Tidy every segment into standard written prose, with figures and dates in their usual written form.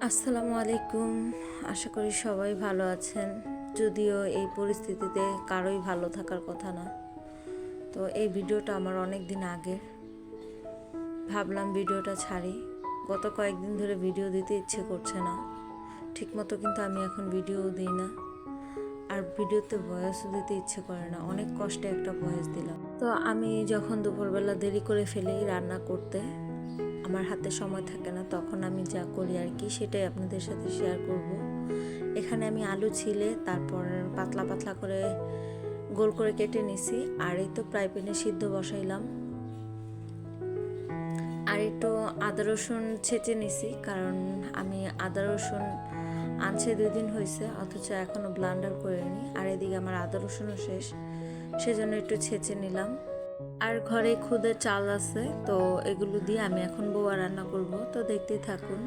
আসসালামু আলাইকুম। আশা করি সবাই ভালো আছেন। যদিও এই পরিস্থিতিতে কারোই ভালো থাকার কথা না। তো এই ভিডিওটা আমার অনেক দিন আগের, ভাবলাম ভিডিওটা ছাড়ি। গত কয়েকদিন ধরে ভিডিও দিতে ইচ্ছে করছে না ঠিকমতো, কিন্তু আমি এখন ভিডিও দিই না, আর ভিডিওতে ভয়েসও দিতে ইচ্ছে করে না। অনেক কষ্টে একটা ভয়েস দিলাম। তো আমি যখন দুপুরবেলা দেরি করে ফেলি রান্না করতে, আমার হাতে সময় থাকে না, তখন আমি যা করি আর কি সেটাই আপনাদের সাথে শেয়ার করব। এখানে আমি আলু ছিলে তারপর পাতলা পাতলা করে গোল করে কেটে নিছি, আর এই তো ফ্রাই প্যানে সিদ্ধ বসাইলাম। আর একটু আদা রসুন ছেঁচে নিছি, কারণ আমি আদা রসুন আনছে 2 দিন হয়েছে, অথচ এখনও ব্লান্ডার করিনি। আর এদিকে আমার আদা রসুনও শেষ, সেজন্য একটু ছেঁচে নিলাম। আর ঘরে খুদে চাল আছে, তো এগুলো দিয়ে আমি এখন বোয়া রান্না করব। তো দেখতেই থাকুন।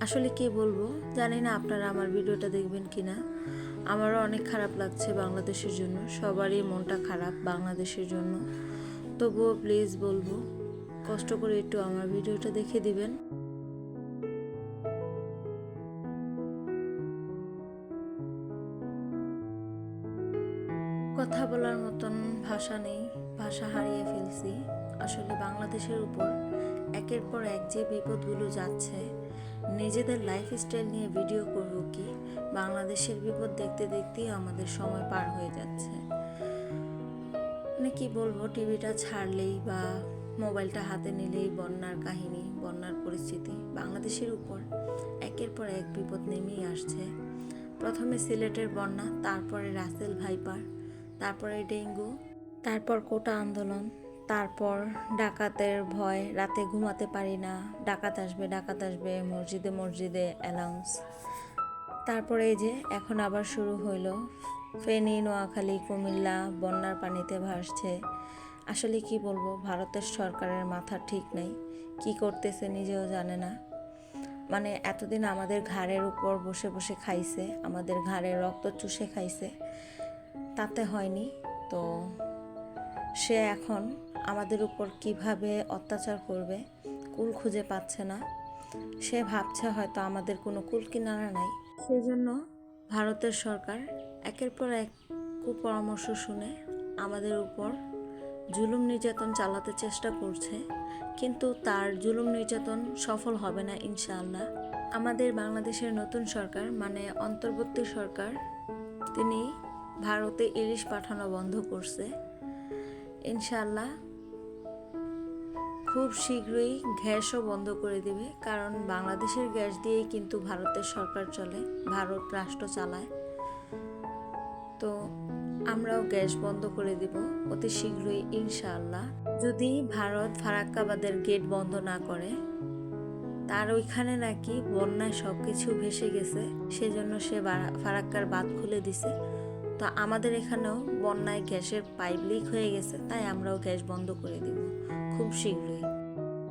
আসলে কি বলবো জানি না আপনারা আমার ভিডিওটা দেখবেন কিনা। আমারও অনেক খারাপ লাগছে বাংলাদেশের জন্য, সবারই মনটা খারাপ বাংলাদেশের জন্য। তবুও প্লিজ বলবো, কষ্ট করে একটু আমার ভিডিওটা দেখে দিবেন। কথা বলার মতন ভাষা নেই, ভাষা হারিয়ে ফেলছি। আসলে বাংলাদেশের উপর একের পর এক যে বিপদগুলো যাচ্ছে, নিজেদের লাইফস্টাইল নিয়ে ভিডিও করব কি, বাংলাদেশের বিপদ দেখতে দেখতেই আমাদের সময় পার হয়ে যাচ্ছে। মানে কি বলবো, টিভিটা ছাড়লেই বা মোবাইলটা হাতে নিলেই বন্যার কাহিনী, বন্যার পরিস্থিতি বাংলাদেশের উপর একের পর এক বিপদ নেমেই আসছে। প্রথমে সিলেটের বন্যা, তারপরে রাসেল ভাইপার, তারপরে ডেঙ্গু, তারপর কোটা আন্দোলন, তারপর ডাকাতের ভয়, রাতে ঘুমাতে পারি না, ডাকাত আসবে ডাকাত আসবে, মসজিদে মসজিদে অ্যালাউন্স। তারপরে এই যে এখন আবার শুরু হইলো, ফেনী, নোয়াখালী, কুমিল্লা বন্যার পানিতে ভাসছে। আসলে কি বলবো, ভারতের সরকারের মাথা ঠিক নেই, কি করতেছে নিজেও জানে না। মানে এতদিন আমাদের ঘাড়ের উপর বসে বসে খাইছে, আমাদের ঘাড়ের রক্ত চুষে খাইছে, তাতে হয়নি। তো সে এখন আমাদের উপর কিভাবে অত্যাচার করবে কুল খুঁজে পাচ্ছে না। সে ভাবছে হয়তো আমাদের কোনো কুল কিনারা নাই, সেজন্য ভারতের সরকার একের পর এক কুপরামর্শ শুনে আমাদের উপর জুলুম নির্যাতন চালাতে চেষ্টা করছে, কিন্তু তার জুলুম নির্যাতন সফল হবে না ইনশাআল্লাহ। আমাদের বাংলাদেশের নতুন সরকার মানে অন্তর্বর্তী সরকার, তিনি ভারতে ইলিশ পাঠানো বন্ধ করছে। ইনশাআল্লাহ খুব শীঘ্রই গ্যাসও বন্ধ করে দিবে, কারণ বাংলাদেশের গ্যাস দিয়েই কিন্তু ভারতের সরকার চলে, ভারত রাষ্ট্র চালায়। তো আমরাও গ্যাস বন্ধ করে দিব অতি শীঘ্রই ইনশাআল্লাহ। যদি ভারত ফারাক্কাবাদের গেট বন্ধ না করে, তার ওইখানে নাকি বন্যায় সব কিছু ভেসে গেছে, সেজন্য সে ফারাক্কার বাঁধ খুলে দিছে। তো আমাদের এখানেও বন্যায় গ্যাসের পাইপ লিক হয়ে গেছে, তাই আমরাও গ্যাস বন্ধ করে দিব খুব শীঘ্রই।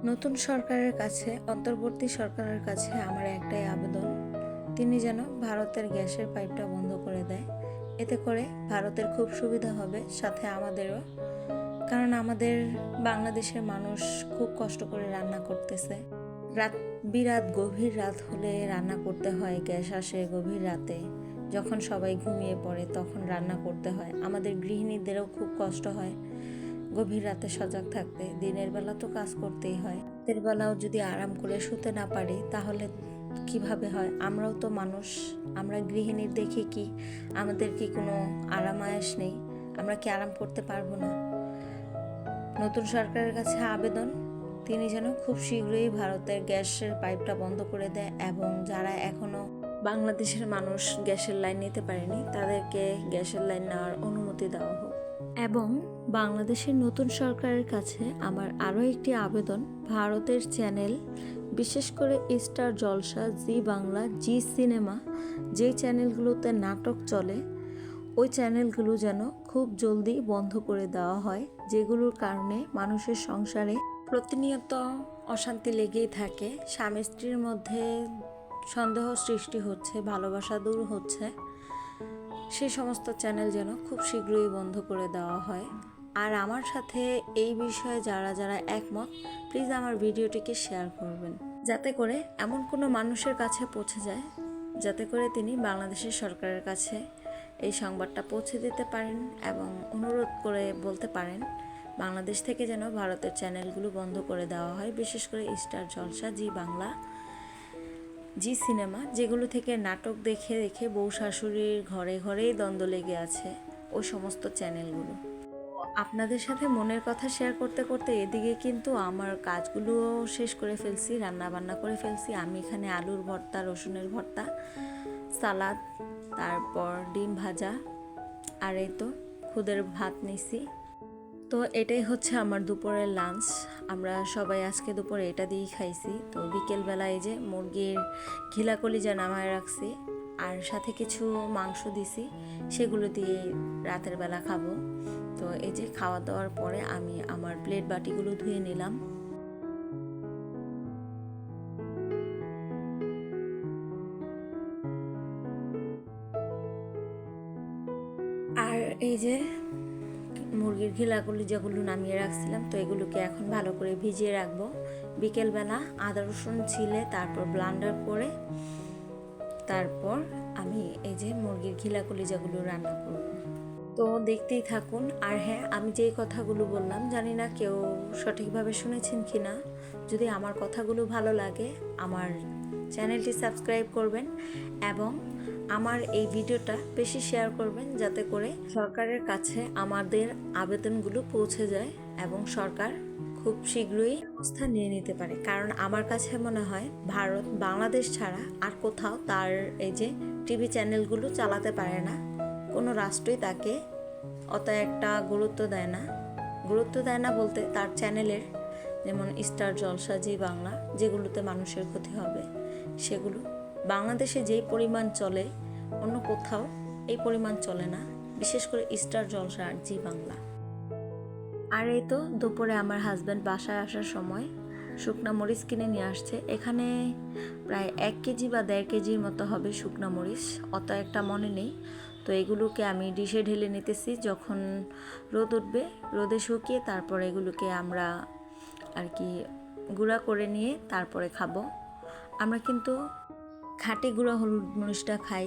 নতুন সরকারের কাছে, অন্তর্বর্তী সরকারের কাছে আমার একটাই আবেদন, তিনি যেন ভারতের গ্যাসের পাইপটা বন্ধ করে দেয়। এতে করে ভারতের খুব সুবিধা হবে, সাথে আমাদেরও। কারণ আমাদের বাংলাদেশের মানুষ খুব কষ্ট করে রান্না করতেছে। বিরাত গভীর রাত হলে রান্না করতে হয়, গ্যাস আসে গভীর রাতে, যখন সবাই ঘুমিয়ে পড়ে তখন রান্না করতে হয়। আমাদের গৃহিণীদেরও খুব কষ্ট হয় গভীর রাতে সজাগ থাকতে। দিনের বেলা তো কাজ করতেই হয়, রাতের বেলাও যদি আরাম করে শুতে না পারি তাহলে কিভাবে হয়? আমরাও তো মানুষ, আমরা গৃহিণীর দেখে কি আমাদের কি কোনো আরাম আয়েশ নেই? আমরা কি আরাম করতে পারবো না? নতুন সরকারের কাছে আবেদন, তিনি যেন খুব শীঘ্রই ভারতের গ্যাসের পাইপটা বন্ধ করে দেয়, এবং যারা এখনো বাংলাদেশের মানুষ গ্যাসের লাইন নিতে পারেনি তাদেরকে গ্যাসের লাইন নেওয়ার অনুমতি দেওয়া হোক। এবং বাংলাদেশের নতুন সরকারের কাছে আমার আরও একটি আবেদন, ভারতের চ্যানেল, বিশেষ করে স্টার জলসা, জি বাংলা, জি সিনেমা, যেই চ্যানেলগুলোতে নাটক চলে, ওই চ্যানেলগুলো যেন খুব জলদি বন্ধ করে দেওয়া হয়, যেগুলোর কারণে মানুষের সংসারে প্রতিনিয়ত অশান্তি লেগেই থাকে। স্বামী স্ত্রীর মধ্যে সন্দেহ সৃষ্টি হচ্ছে, ভালোবাসা দূর হচ্ছে। সেই সমস্ত চ্যানেল যেন খুব শীঘ্রই বন্ধ করে দেওয়া হয়। আর আমার সাথে এই বিষয়ে যারা যারা একমত, প্লিজ আমার ভিডিওটিকে শেয়ার করবেন। যাতে করে এমন কোনো মানুষের কাছে পৌঁছে যায়, যাতে করে তিনি বাংলাদেশের সরকারের কাছে এই সংবাদটা পৌঁছে দিতে পারেন এবং অনুরোধ করে বলতে পারেন বাংলাদেশ থেকে যেন ভারতের চ্যানেলগুলো বন্ধ করে দেওয়া হয়, বিশেষ করে স্টার জলসা, জি বাংলা, জি সিনেমা, যেগুলো থেকে নাটক দেখে দেখে বউ শাশুড়ির ঘরে ঘরেই দ্বন্দ্ব লেগে আছে, ওই সমস্ত চ্যানেলগুলো। আপনাদের সাথে মনের কথা শেয়ার করতে করতে এদিকে কিন্তু আমার কাজগুলোও শেষ করে ফেলছি, রান্না বান্না করে ফেলছি। আমি এখানে আলুর ভর্তা, রসুনের ভর্তা, সালাদ, তারপর ডিম ভাজা, আর এই তো খুদের ভাত নিছি। তো এটাই হচ্ছে আমার দুপুরের লাঞ্চ। আমরা সবাই আজকে দুপুরে এটা দিয়েই খাইছি। তো বিকেলবেলা এই যে মুরগির ঘিলা কলিজা নামায় রাখছি, আর সাথে কিছু মাংস দিছি, সেগুলো দিয়ে রাতের বেলা খাবো। তো এই যে খাওয়া দাওয়ার পরে আমি আমার প্লেট বাটিগুলো ধুয়ে নিলাম। আর এই যে মুরগির ঘিলাগুলি যেগুলো নামিয়ে রাখছিলাম, তো এগুলোকে এখন ভালো করে ভিজিয়ে রাখবো। বিকেলবেলা আদা রসুন ছিলে তারপর ব্লান্ডার করে তারপর আমি এই যে মুরগির ঘিলাগুলি যেগুলো রান্না করব। তো দেখতেই থাকুন। আর হ্যাঁ, আমি যেই কথাগুলো বললাম জানি না কেউ সঠিকভাবে শুনেছেন কি না। যদি আমার কথাগুলো ভালো লাগে আমার চ্যানেলটি সাবস্ক্রাইব করবেন এবং আমার এই ভিডিওটা বেশি শেয়ার করবেন, যাতে করে সরকারের কাছে আমাদের আবেদনগুলো পৌঁছে যায় এবং সরকার খুব শীঘ্রই ব্যবস্থা নিয়ে নিতে পারে। কারণ আমার কাছে মনে হয় ভারত বাংলাদেশ ছাড়া আর কোথাও তার এই যে টিভি চ্যানেলগুলো চালাতে পারে না। কোনো রাষ্ট্রই তাকে অত একটা গুরুত্ব দেয় না বলতে তার চ্যানেলের, যেমন স্টার জলসা, জি বাংলা, যেগুলোতে মানুষের ক্ষতি হবে সেগুলো বাংলাদেশে যেই পরিমাণ চলে অন্য কোথাও এই পরিমাণ চলে না, বিশেষ করে স্টার জলসা আর জি বাংলা। আর এই তো দুপুরে আমার হাজব্যান্ড বাসায় আসার সময় শুকনা মরিচ কিনে নিয়ে আসছে। এখানে প্রায় 1 কেজি বা 1.5 কেজির মতো হবে শুকনা মরিচ, অত একটা মনে নেই। তো এগুলোকে আমি ডিশে ঢেলে নিতেছি, যখন রোদ উঠবে রোদে শুকিয়ে তারপর এগুলোকে আমরা আর কি গুঁড়া করে নিয়ে তারপরে খাবো। আমরা কিন্তু খাঁটি গুঁড়া হলুদ মরিচটা খাই।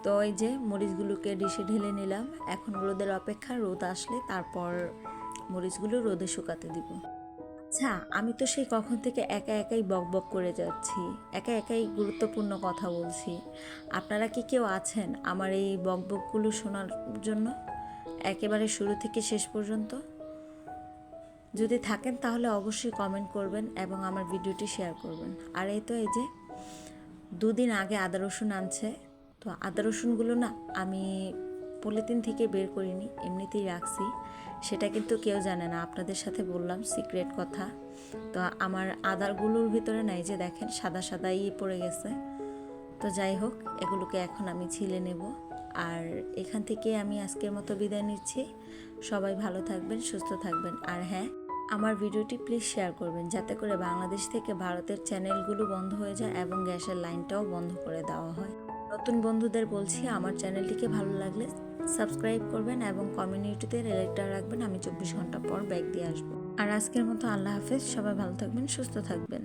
তো এই যে মরিচগুলোকে ডিশে ঢেলে নিলাম, এখন রোদের অপেক্ষা, রোদ আসলে তারপর মরিচগুলো রোদে শুকাতে দিব। আচ্ছা, আমি তো সেই কখন থেকে একা একাই বক বক করে যাচ্ছি, একা একাই গুরুত্বপূর্ণ কথা বলছি। আপনারা কি কেউ আছেন আমার এই বক বকগুলো শোনার জন্য একেবারে শুরু থেকে শেষ পর্যন্ত? যদি থাকেন তাহলে অবশ্যই কমেন্ট করবেন এবং আমার ভিডিওটি শেয়ার করবেন। আর এই তো এই যে 2 দিন আগে আদা রসুন আনছে, তো আদা রসুনগুলো না আমি পলিথিন থেকে বের করিনি, এমনিতেই রাখছি। সেটা কিন্তু কেউ জানে না, আপনাদের সাথে বললাম সিক্রেট কথা। তো আমার আদারগুলোর ভিতরে নাই যে দেখেন সাদা সাদাই পড়ে গেছে। তো যাই হোক, এগুলোকে এখন আমি ছিলে নেব। আর এখান থেকে আমি আজকের মতো বিদায় নিচ্ছি। সবাই ভালো থাকবেন, সুস্থ থাকবেন। আর হ্যাঁ, আমার ভিডিওটি প্লিজ শেয়ার করবেন, যাতে করে বাংলাদেশ থেকে ভারতের চ্যানেলগুলো বন্ধ হয়ে যায় এবং গ্যাসের লাইনটাও বন্ধ করে দেওয়া হয়। নতুন বন্ধুদের বলছি, আমার চ্যানেলটিকে ভালো লাগলে সাবস্ক্রাইব করবেন এবং কমিউনিটিতে রিলেটার রাখবেন। আমি 24 ঘন্টা পর ব্যাক দিয়ে আসবো। আর আজকের মতো আল্লাহ হাফেজ, সবাই ভালো থাকবেন, সুস্থ থাকবেন।